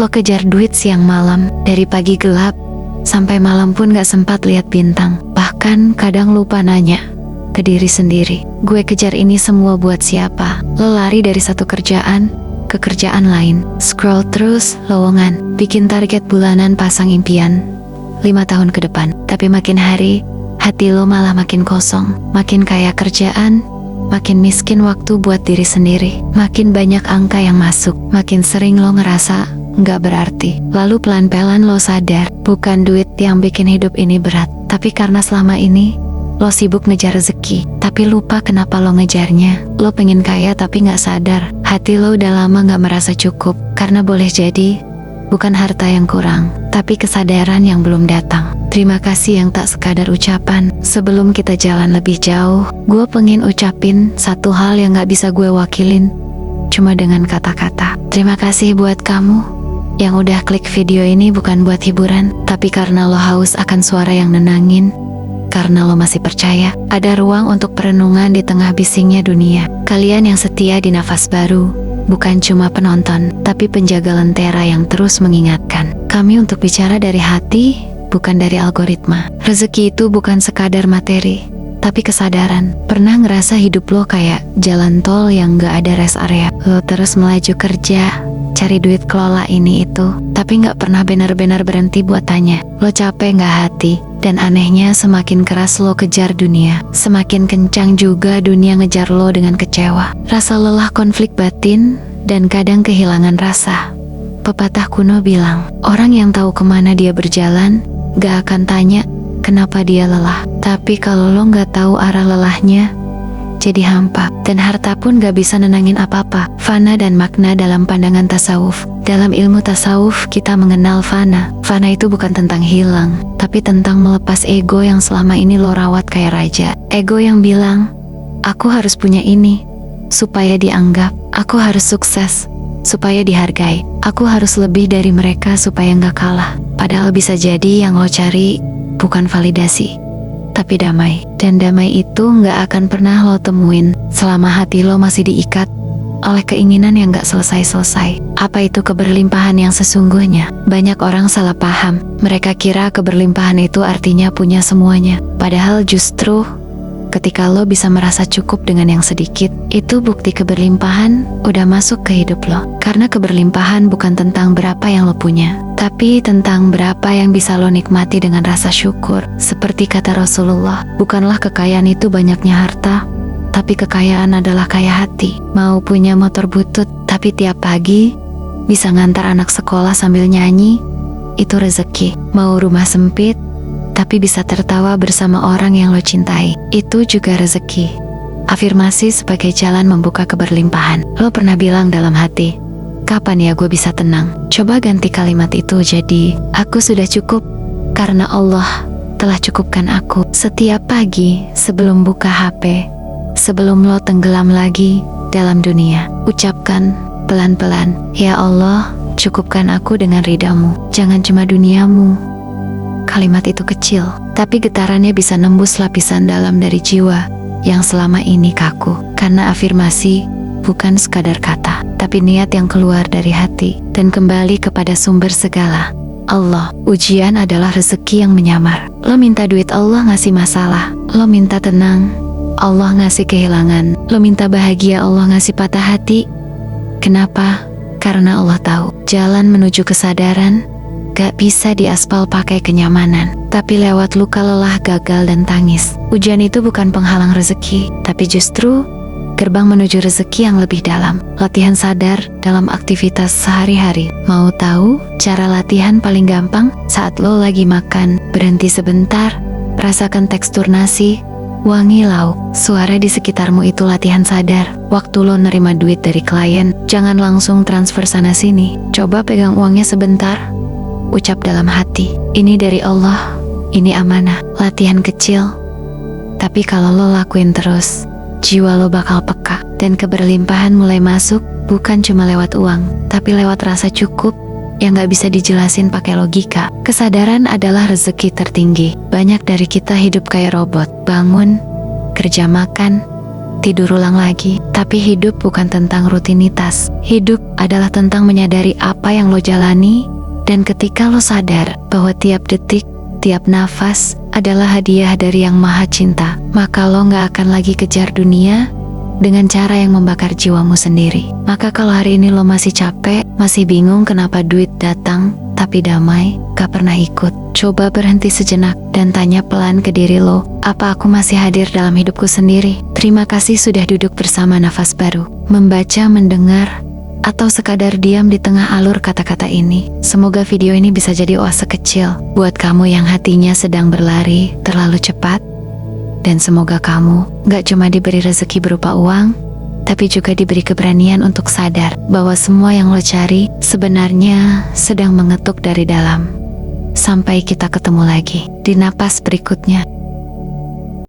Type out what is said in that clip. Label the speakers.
Speaker 1: Lo kejar duit siang malam, dari pagi gelap sampai malam pun gak sempat lihat bintang. Bahkan kadang lupa nanya ke diri sendiri, gue kejar ini semua buat siapa? Lo lari dari satu kerjaan ke kerjaan lain, scroll terus lowongan, bikin target bulanan, pasang impian 5 tahun ke depan. Tapi makin hari, hati lo malah makin kosong. Makin kaya kerjaan, makin miskin waktu buat diri sendiri. Makin banyak angka yang masuk, makin sering lo ngerasa nggak berarti. Lalu pelan-pelan lo sadar, bukan duit yang bikin hidup ini berat, tapi karena selama ini lo sibuk ngejar rezeki, tapi lupa kenapa lo ngejarnya. Lo pengen kaya tapi gak sadar, hati lo udah lama gak merasa cukup. Karena boleh jadi, bukan harta yang kurang, tapi kesadaran yang belum datang. Terima kasih yang tak sekadar ucapan. Sebelum kita jalan lebih jauh, gue pengen ucapin satu hal yang gak bisa gue wakilin cuma dengan kata-kata. Terima kasih buat kamu yang udah klik video ini bukan buat hiburan, tapi karena lo haus akan suara yang nenangin. Karena lo masih percaya ada ruang untuk perenungan di tengah bisingnya dunia. Kalian yang setia di Nafas Baru bukan cuma penonton, tapi penjaga lentera yang terus mengingatkan kami untuk bicara dari hati, bukan dari algoritma. Rezeki itu bukan sekadar materi, tapi kesadaran. Pernah ngerasa hidup lo kayak jalan tol yang gak ada rest area? Lo terus melaju kerja, cari duit, kelola ini itu, tapi gak pernah benar-benar berhenti buat tanya, lo capek gak hati? Dan anehnya, semakin keras lo kejar dunia, semakin kencang juga dunia ngejar lo dengan kecewa. Rasa lelah, konflik batin, dan kadang kehilangan rasa. Pepatah kuno bilang, orang yang tahu kemana dia berjalan gak akan tanya kenapa dia lelah. Tapi kalau lo gak tahu arah lelahnya, jadi hampa. Dan harta pun gak bisa nenangin apa-apa. Fana dan makna dalam pandangan tasawuf. Dalam ilmu tasawuf kita mengenal fana. Fana itu bukan tentang hilang, tapi tentang melepas ego yang selama ini lo rawat kayak raja. Ego yang bilang, aku harus punya ini supaya dianggap, aku harus sukses supaya dihargai, aku harus lebih dari mereka supaya gak kalah. Padahal bisa jadi yang lo cari bukan validasi, tapi damai. Dan damai itu gak akan pernah lo temuin selama hati lo masih diikat oleh keinginan yang gak selesai-selesai. Apa itu keberlimpahan yang sesungguhnya? Banyak orang salah paham. Mereka kira keberlimpahan itu artinya punya semuanya. Padahal justru ketika lo bisa merasa cukup dengan yang sedikit, itu bukti keberlimpahan udah masuk ke hidup lo. Karena keberlimpahan bukan tentang berapa yang lo punya, tapi tentang berapa yang bisa lo nikmati dengan rasa syukur. Seperti kata Rasulullah, bukanlah kekayaan itu banyaknya harta, tapi kekayaan adalah kaya hati. Mau punya motor butut, tapi tiap pagi bisa ngantar anak sekolah sambil nyanyi, itu rezeki. Mau rumah sempit, tapi bisa tertawa bersama orang yang lo cintai, itu juga rezeki. Afirmasi sebagai jalan membuka keberlimpahan. Lo pernah bilang dalam hati, kapan ya gue bisa tenang? Coba ganti kalimat itu jadi, aku sudah cukup karena Allah telah cukupkan aku. Setiap pagi sebelum buka HP, sebelum lo tenggelam lagi dalam dunia, ucapkan pelan-pelan, ya Allah, cukupkan aku dengan ridamu, jangan cuma duniamu. Kalimat itu kecil, tapi getarannya bisa nembus lapisan dalam dari jiwa yang selama ini kaku. Karena afirmasi bukan sekadar kata, tapi niat yang keluar dari hati dan kembali kepada sumber segala, Allah. Ujian adalah rezeki yang menyamar. Lo minta duit, Allah ngasih masalah. Lo minta tenang, Allah ngasih kehilangan. Lo minta bahagia, Allah ngasih patah hati. Kenapa? Karena Allah tahu jalan menuju kesadaran gak bisa diaspal pakai kenyamanan, tapi lewat luka, lelah, gagal, dan tangis. Ujian itu bukan penghalang rezeki, tapi justru gerbang menuju rezeki yang lebih dalam. Latihan sadar dalam aktivitas sehari-hari. Mau tahu cara latihan paling gampang? Saat lo lagi makan, berhenti sebentar, rasakan tekstur nasi, wangi lauk, suara di sekitarmu, itu latihan sadar. Waktu lo nerima duit dari klien, jangan langsung transfer sana sini. Coba pegang uangnya sebentar, ucap dalam hati, ini dari Allah, ini amanah. Latihan kecil, tapi kalau lo lakuin terus, jiwa lo bakal peka. Dan keberlimpahan mulai masuk, bukan cuma lewat uang, tapi lewat rasa cukup yang gak bisa dijelasin pakai logika. Kesadaran adalah rezeki tertinggi. Banyak dari kita hidup kayak robot, bangun, kerja, makan, tidur ulang lagi. Tapi hidup bukan tentang rutinitas. Hidup adalah tentang menyadari apa yang lo jalani. Dan ketika lo sadar bahwa tiap detik, tiap nafas adalah hadiah dari Yang Maha Cinta, maka lo gak akan lagi kejar dunia dengan cara yang membakar jiwamu sendiri. Maka kalau hari ini lo masih capek, masih bingung kenapa duit datang tapi damai gak pernah ikut, coba berhenti sejenak dan tanya pelan ke diri lo, apa aku masih hadir dalam hidupku sendiri? Terima kasih sudah duduk bersama nafas baru, membaca, mendengar, atau sekadar diam di tengah alur kata-kata ini. Semoga video ini bisa jadi oase kecil buat kamu yang hatinya sedang berlari terlalu cepat. Dan semoga kamu gak cuma diberi rezeki berupa uang, tapi juga diberi keberanian untuk sadar bahwa semua yang lo cari sebenarnya sedang mengetuk dari dalam. Sampai kita ketemu lagi di napas berikutnya.